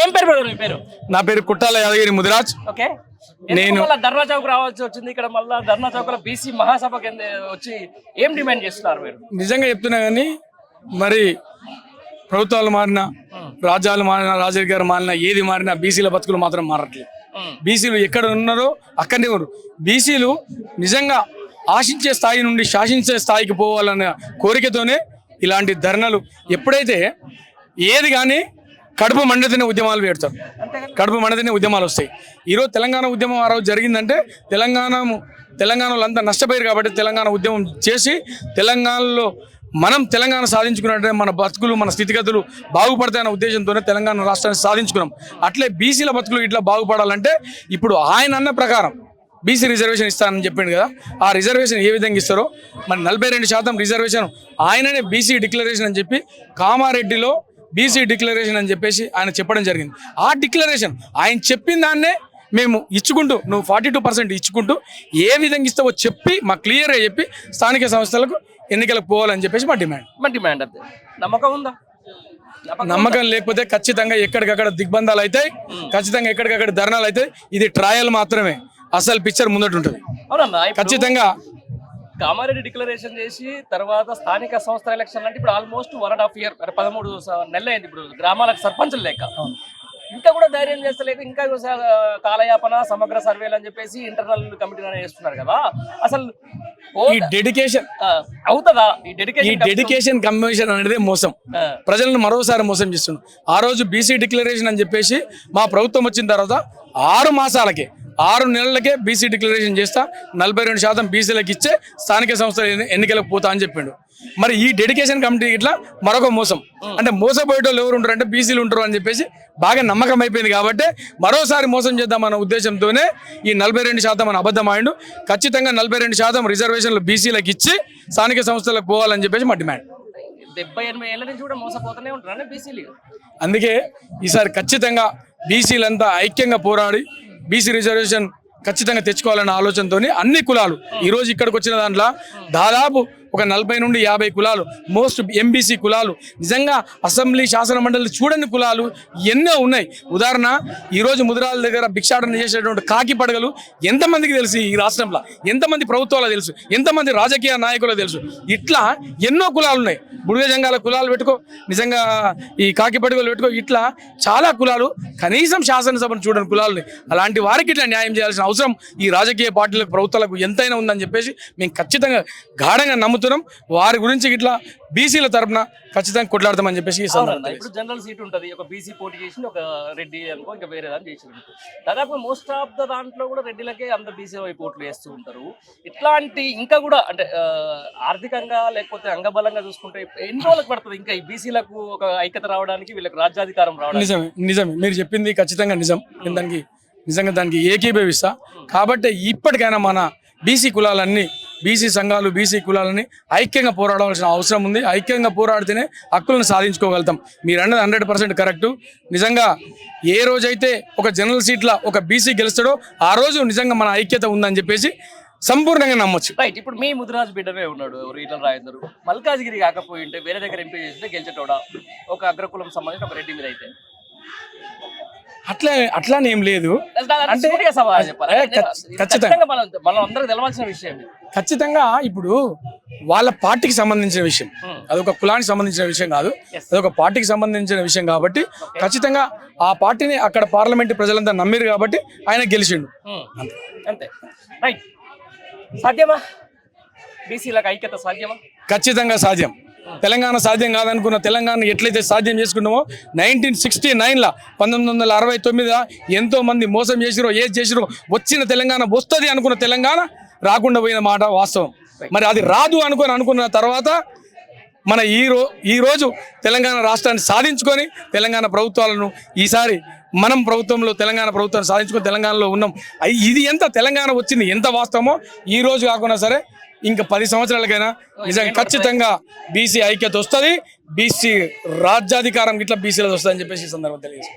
ఏం పేరు బ్రదర్ మీ పేరు? నా పేరు కుట్టాల యాదగిరి ముదిరాజ్. ఓకే, నేను ధర్నా చౌక్ రావాల్సి వచ్చింది. ఇక్కడ మళ్ళీ ధర్నా చౌక్ లో బీసీ మహాసభ కింద వచ్చి ఏం డిమాండ్ చేస్తున్నారు మీరు? నిజంగా చెప్తున్నా కానీ మరి ప్రభుత్వాలు మారినా, రాజ్యాలు మారినా, రాజకీయాలు మారినా, ఏది మారినా బీసీల బతుకులు మాత్రం మారట్లేదు. బీసీలు ఎక్కడ ఉన్నారో అక్కడనే ఉన్నారు. బీసీలు నిజంగా ఆశించే స్థాయి నుండి శాసించే స్థాయికి పోవాలన్న కోరికతోనే ఇలాంటి ధర్నాలు. ఎప్పుడైతే ఏది కానీ కడుపు మండితేనే ఉద్యమాలు పెడతారు, కడుపు మండితేనే ఉద్యమాలు వస్తాయి. ఈరోజు తెలంగాణ ఉద్యమం ఆ రోజు జరిగిందంటే తెలంగాణలో అంతా నష్టపోయారు కాబట్టి తెలంగాణ ఉద్యమం చేసి తెలంగాణలో మనం తెలంగాణ సాధించుకున్నట్టే మన బతుకులు మన స్థితిగతులు బాగుపడతాయన్న ఉద్దేశంతోనే తెలంగాణ రాష్ట్రాన్ని సాధించుకున్నాం. అట్లే బీసీల బతుకులు ఇట్లా బాగుపడాలంటే ఇప్పుడు ఆయన అన్న ప్రకారం బీసీ రిజర్వేషన్ ఇస్తానని చెప్పిండు కదా, ఆ రిజర్వేషన్ ఏ విధంగా ఇస్తారో మరి 42% రిజర్వేషన్ ఆయననే బీసీ డిక్లరేషన్ అని చెప్పి కామారెడ్డిలో బీసీ డిక్లరేషన్ అని చెప్పేసి ఆయన చెప్పడం జరిగింది. ఆ డిక్లరేషన్ ఆయన చెప్పిన దాన్నే మేము ఇచ్చుకుంటూ నువ్వు 42% ఇచ్చుకుంటూ ఏ విధంగా ఇస్తావో చెప్పి మా క్లియర్గా చెప్పి స్థానిక సంస్థలకు ఎన్నికలకు పోవాలని చెప్పేసి మా డిమాండ్. అంతే. నమ్మకం ఉందా? నమ్మకం లేకపోతే ఖచ్చితంగా ఎక్కడికక్కడ దిగ్బంధాలు అవుతాయి, ఖచ్చితంగా ఎక్కడికక్కడ ధర్నాలు అవుతాయి. ఇది ట్రయల్ మాత్రమే, అసలు పిక్చర్ ముందట ఉంటుంది. ఖచ్చితంగా కామారెడ్డి డిక్లరేషన్ చేసి తర్వాత స్థానిక సంస్థల ఎలక్షన్ అంటే ఇప్పుడు ఆల్మోస్ట్ 1.5 year 13 నెలలు అయింది. ఇప్పుడు గ్రామాలకు సర్పంచులు లేక ఇంకా కూడా ధైర్యం చేస్తలేక ఇంకా కాలయాపన సమగ్ర సర్వేలు అని చెప్పేసి ఇంటర్నల్ కమిటీ చేస్తున్నారు కదా. అసలు ఈ డెడికేషన్ అవుతుందా? ఈ డెడికేషన్ కమిషన్ అనేది మోసం, ప్రజలను మరోసారి మోసం చేస్తున్నారు. ఆ రోజు బీసీ డిక్లరేషన్ అని చెప్పేసి మా ప్రభుత్వం వచ్చిన తర్వాత 6 నెలలకే బీసీ డిక్లరేషన్ చేస్తా, 42% బీసీలకు ఇచ్చే స్థానిక సంస్థల ఎన్నికలకు పోతా అని చెప్పిండు. మరి ఈ డెడికేషన్ కమిటీ ఇట్లా మరొక మోసం, అంటే మోసపోయేటోళ్ళు ఎవరు ఉంటారు అంటే బీసీలు ఉంటారు అని చెప్పేసి బాగా నమ్మకం అయిపోయింది. కాబట్టి మరోసారి మోసం చేద్దామన్న ఉద్దేశంతోనే ఈ 42% అని అబద్ధం ఆయిండు. ఖచ్చితంగా 42% రిజర్వేషన్లు బీసీలకు ఇచ్చి స్థానిక సంస్థలకు పోవాలని చెప్పేసి మా డిమాండ్. 70-80 ఏళ్ళ నుంచి కూడా మోసపోతూనే ఉంటారు బీసీలు. అందుకే ఈసారి ఖచ్చితంగా బీసీలంతా ఐక్యంగా పోరాడి బీసీ రిజర్వేషన్ ఖచ్చితంగా తెచ్చుకోవాలన్న ఆలోచనతో అన్ని కులాలు ఈరోజు ఇక్కడికి వచ్చిన దాంట్లో దాదాపు ఒక 40 నుండి 50 కులాలు, మోస్ట్ ఎంబీసీ కులాలు, నిజంగా అసెంబ్లీ శాసన మండలి చూడని కులాలు ఎన్నో ఉన్నాయి. ఉదాహరణ ఈరోజు ముదిరాల దగ్గర భిక్షాటన చేసేటువంటి కాకి పడగలు ఎంతమందికి తెలుసు? ఈ రాష్ట్రంలో ఎంతమంది ప్రభుత్వాలు తెలుసు, ఎంతమంది రాజకీయ నాయకులు తెలుసు? ఇట్లా ఎన్నో కులాలు ఉన్నాయి. బుడిగ జంగాల కులాలు పెట్టుకో, నిజంగా ఈ కాకి పడగలు పెట్టుకో, ఇట్లా చాలా కులాలు కనీసం శాసనసభను చూడని కులాలు ఉన్నాయి. అలాంటి వారికి ఇట్లా న్యాయం చేయాల్సిన అవసరం ఈ రాజకీయ పార్టీలకు ప్రభుత్వాలకు ఎంతైనా ఉందని చెప్పేసి మేము ఖచ్చితంగా గాఢంగా నమ్ముతున్నాం. వారి గురించి ఇట్లా బీసీల తరఫున ఖచ్చితంగా కొట్లాడతామని చెప్పేసి. ఇప్పుడు జనరల్ సీట్ ఉంటుంది, ఒక బీసీ పోటీ చేసి ఒక రెడ్డి అనుకో, ఇంకా వేరే దాన్ని చేసి దాదాపు మోస్ట్ ఆఫ్ ద దాంట్లో కూడా రెడ్డిలకే అంత బీసీ వైపు ఓట్లు వేస్తూ ఉంటారు. ఇట్లాంటి ఇంకా కూడా అంటే ఆర్థికంగా లేకపోతే అంగబలంగా చూసుకుంటే ఎన్ని రోజులకు పడుతుంది ఇంకా ఈ బీసీలకు ఒక ఐక్యత రావడానికి, వీళ్ళకి రాజ్యాధికారం రావడానికి? నిజమే మీరు చెప్పింది ఖచ్చితంగా నిజం. దానికి ఏకీభవిస్తా. కాబట్టి ఇప్పటికైనా మన బీసీ కులాలన్నీ, బీసీ సంఘాలు, బీసీ కులాలని ఐక్యంగా పోరాడవలసిన అవసరం ఉంది. ఐక్యంగా పోరాడితేనే హక్కులను సాధించుకోగలుగుతాం. మీరు అన్నది 100% కరెక్టు. నిజంగా ఏ రోజైతే ఒక జనరల్ సీట్ల ఒక బీసీ గెలుస్తాడో ఆ రోజు నిజంగా మన ఐక్యత ఉందని చెప్పేసి సంపూర్ణంగా నమ్మొచ్చు. రైట్. ఇప్పుడు మీ ముదిరాజు బిడ్డనే ఉన్నాడు ఈటల రాజేందర్, మల్కాజ్గిరి కాకపోయి ఉంటే వేరే దగ్గర ఎంపీ చేస్తే గెలిచేటోడా? ఒక అగ్రకులం సంబంధించిన ఒక రెడ్డి మీద అయితే అట్లానే ఏం లేదు. ఖచ్చితంగా ఇప్పుడు వాళ్ళ పార్టీకి సంబంధించిన విషయం, అదొక కులానికి సంబంధించిన విషయం కాదు, అదొక పార్టీకి సంబంధించిన విషయం. కాబట్టి ఖచ్చితంగా ఆ పార్టీని అక్కడ పార్లమెంట్ ప్రజలంతా నమ్మిరు కాబట్టి ఆయన గెలిచిండు. అంతే. రైట్. సాధ్యమా బీసీలకు ఐక్యత? సాధ్యమా? ఖచ్చితంగా సాధ్యం. తెలంగాణ సాధ్యం కాదనుకున్న తెలంగాణ ఎట్లయితే సాధ్యం చేసుకున్నామో 1969 1969 ఎంతో మంది మోసం చేసిరో, ఏది చేసిరో, వచ్చిన తెలంగాణ వస్తుంది అనుకున్న తెలంగాణ రాకుండా పోయిన మాట వాస్తవం. మరి అది రాదు అనుకున్న తర్వాత మన ఈ రోజు తెలంగాణ రాష్ట్రాన్ని సాధించుకొని తెలంగాణ ప్రభుత్వాలను ఈసారి మనం ప్రభుత్వంలో తెలంగాణ ప్రభుత్వాన్ని సాధించుకొని తెలంగాణలో ఉన్నాం. ఇది ఎంత తెలంగాణ వచ్చింది ఎంత వాస్తవమో ఈ రోజు కాకుండా సరే ఇంకా 10 సంవత్సరాలకైనా నిజంగా ఖచ్చితంగా బీసీ ఐక్యత వస్తుంది, బీసీ రాజ్యాధికారం ఇట్లా బీసీలో వస్తుంది అని చెప్పేసి ఈ సందర్భంగా తెలియజేస్తాం.